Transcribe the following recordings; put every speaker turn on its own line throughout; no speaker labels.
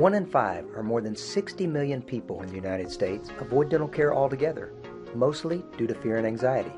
1 in 5, or more than 60 million people in the United States, avoid dental care altogether, mostly due to fear and anxiety.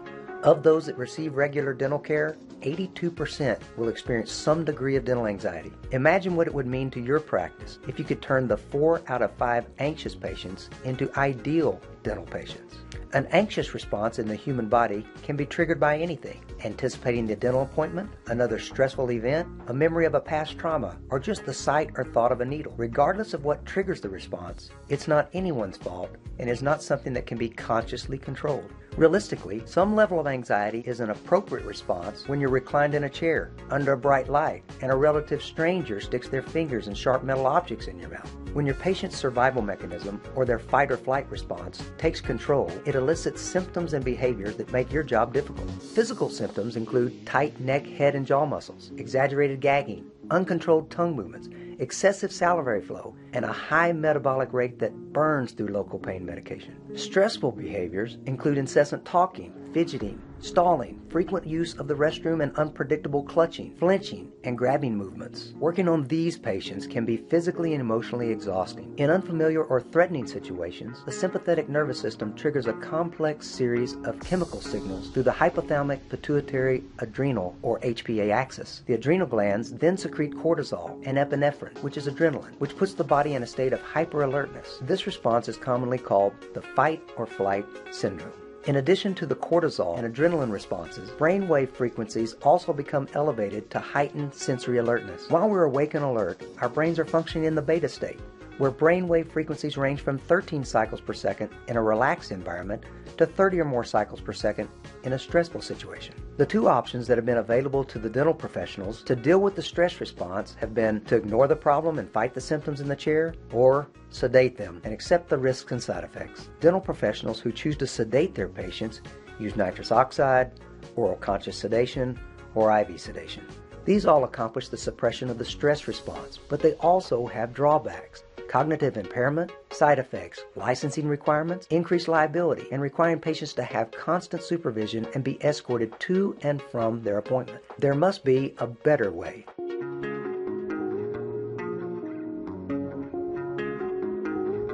Of those that receive regular dental care, 82% will experience some degree of dental anxiety. Imagine what it would mean to your practice if you could turn the 4 out of 5 anxious patients into ideal dental patients. An anxious response in the human body can be triggered by anything: anticipating the dental appointment, another stressful event, a memory of a past trauma, or just the sight or thought of a needle. Regardless of what triggers the response, it's not anyone's fault and is not something that can be consciously controlled. Realistically, some level of anxiety is an appropriate response when you're reclined in a chair under a bright light and a relative stranger sticks their fingers in sharp metal objects in your mouth. When your patient's survival mechanism or their fight or flight response takes control, it elicits symptoms and behaviors that make your job difficult. Physical symptoms include tight neck, head, and jaw muscles, exaggerated gagging, uncontrolled tongue movements, excessive salivary flow, and a high metabolic rate that burns through local pain medication. Stressful behaviors include incessant talking, fidgeting, stalling, frequent use of the restroom, and unpredictable clutching, flinching, and grabbing movements. Working on these patients can be physically and emotionally exhausting. In unfamiliar or threatening situations, the sympathetic nervous system triggers a complex series of chemical signals through the hypothalamic pituitary adrenal or HPA axis. The adrenal glands then secrete cortisol and epinephrine, which is adrenaline, which puts the body in a state of hyperalertness. This response is commonly called the fight or flight syndrome. In addition to the cortisol and adrenaline responses, brainwave frequencies also become elevated to heighten sensory alertness. While we're awake and alert, our brains are functioning in the beta state, where brainwave frequencies range from 13 cycles per second in a relaxed environment to 30 or more cycles per second in a stressful situation. The two options that have been available to the dental professionals to deal with the stress response have been to ignore the problem and fight the symptoms in the chair, or sedate them and accept the risks and side effects. Dental professionals who choose to sedate their patients use nitrous oxide, oral conscious sedation, or IV sedation. These all accomplish the suppression of the stress response, but they also have drawbacks: cognitive impairment, side effects, licensing requirements, increased liability, and requiring patients to have constant supervision and be escorted to and from their appointment. There must be a better way.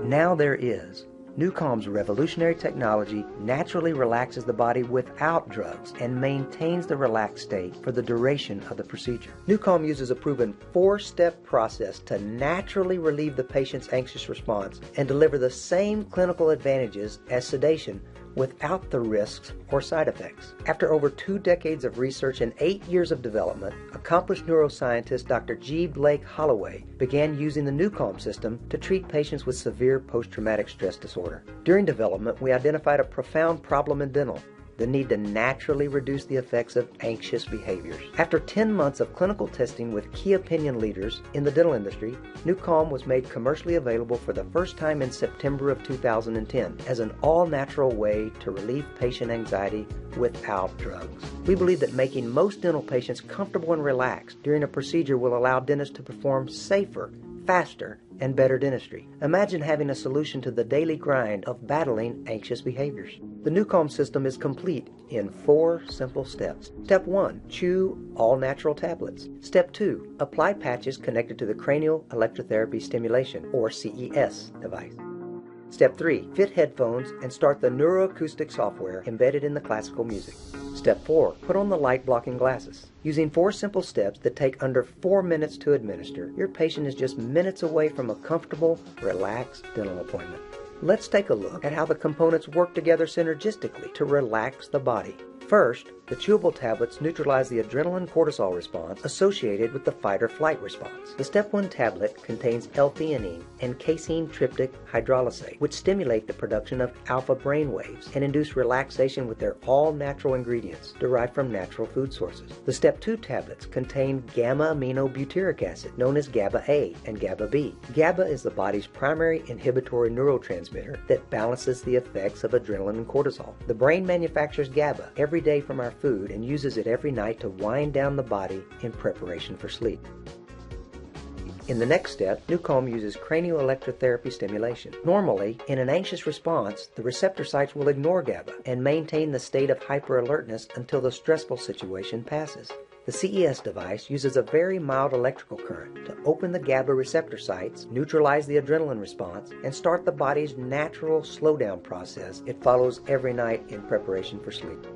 Now there is. NuCalm's revolutionary technology naturally relaxes the body without drugs and maintains the relaxed state for the duration of the procedure. NuCalm uses a proven 4-step process to naturally relieve the patient's anxious response and deliver the same clinical advantages as sedation without the risks or side effects. After over 2 decades of research and 8 years of development, accomplished neuroscientist Dr. G. Blake Holloway began using the NuCalm system to treat patients with severe post-traumatic stress disorder. During development, we identified a profound problem in dental: the need to naturally reduce the effects of anxious behaviors. After 10 months of clinical testing with key opinion leaders in the dental industry, NuCalm was made commercially available for the first time in September of 2010 as an all-natural way to relieve patient anxiety without drugs. We believe that making most dental patients comfortable and relaxed during a procedure will allow dentists to perform safer, faster, and better dentistry. Imagine having a solution to the daily grind of battling anxious behaviors. The NuCalm system is complete in 4 simple steps. Step 1, chew all natural tablets. Step 2, apply patches connected to the cranial electrotherapy stimulation, or CES device. Step 3, fit headphones and start the neuroacoustic software embedded in the classical music. Step 4, put on the light-blocking glasses. Using 4 simple steps that take under 4 minutes to administer, your patient is just minutes away from a comfortable, relaxed dental appointment. Let's take a look at how the components work together synergistically to relax the body. First, the chewable tablets neutralize the adrenaline cortisol response associated with the fight or flight response. The Step 1 tablet contains L-theanine and casein tryptic hydrolysate, which stimulate the production of alpha brainwaves and induce relaxation with their all-natural ingredients derived from natural food sources. The Step 2 tablets contain gamma-aminobutyric acid, known as GABA-A and GABA-B. GABA is the body's primary inhibitory neurotransmitter that balances the effects of adrenaline and cortisol. The brain manufactures GABA every day from our food and uses it every night to wind down the body in preparation for sleep. In the next step, NuCalm uses cranial electrotherapy stimulation. Normally, in an anxious response, the receptor sites will ignore GABA and maintain the state of hyperalertness until the stressful situation passes. The CES device uses a very mild electrical current to open the GABA receptor sites, neutralize the adrenaline response, and start the body's natural slowdown process it follows every night in preparation for sleep.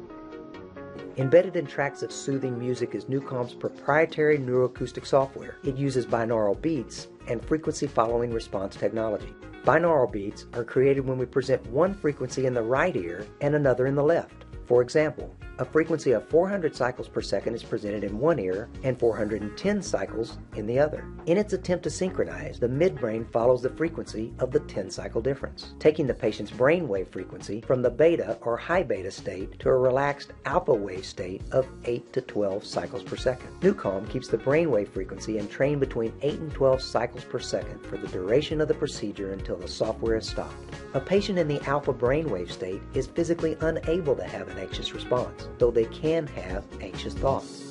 Embedded in tracks of soothing music is NuCalm's proprietary neuroacoustic software. It uses binaural beats and frequency following response technology. Binaural beats are created when we present one frequency in the right ear and another in the left. For example, a frequency of 400 cycles per second is presented in one ear and 410 cycles in the other. In its attempt to synchronize, the midbrain follows the frequency of the 10-cycle difference, taking the patient's brainwave frequency from the beta or high beta state to a relaxed alpha wave state of 8 to 12 cycles per second. NuCalm keeps the brainwave frequency entrained between 8 and 12 cycles per second for the duration of the procedure until the software is stopped. A patient in the alpha brainwave state is physically unable to have an anxious response, though they can have anxious thoughts.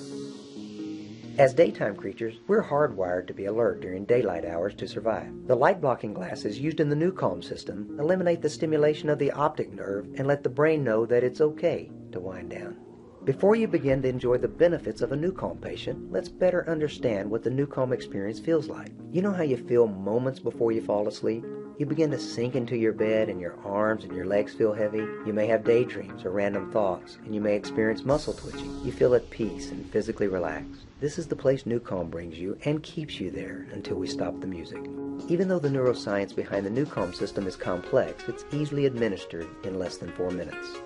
As daytime creatures, we're hardwired to be alert during daylight hours to survive. The light-blocking glasses used in the NuCalm system eliminate the stimulation of the optic nerve and let the brain know that it's okay to wind down. Before you begin to enjoy the benefits of a NuCalm patient, let's better understand what the NuCalm experience feels like. You know how you feel moments before you fall asleep? You begin to sink into your bed and your arms and your legs feel heavy. You may have daydreams or random thoughts, and you may experience muscle twitching. You feel at peace and physically relaxed. This is the place NuCalm brings you and keeps you there until we stop the music. Even though the neuroscience behind the NuCalm system is complex, it's easily administered in less than 4 minutes.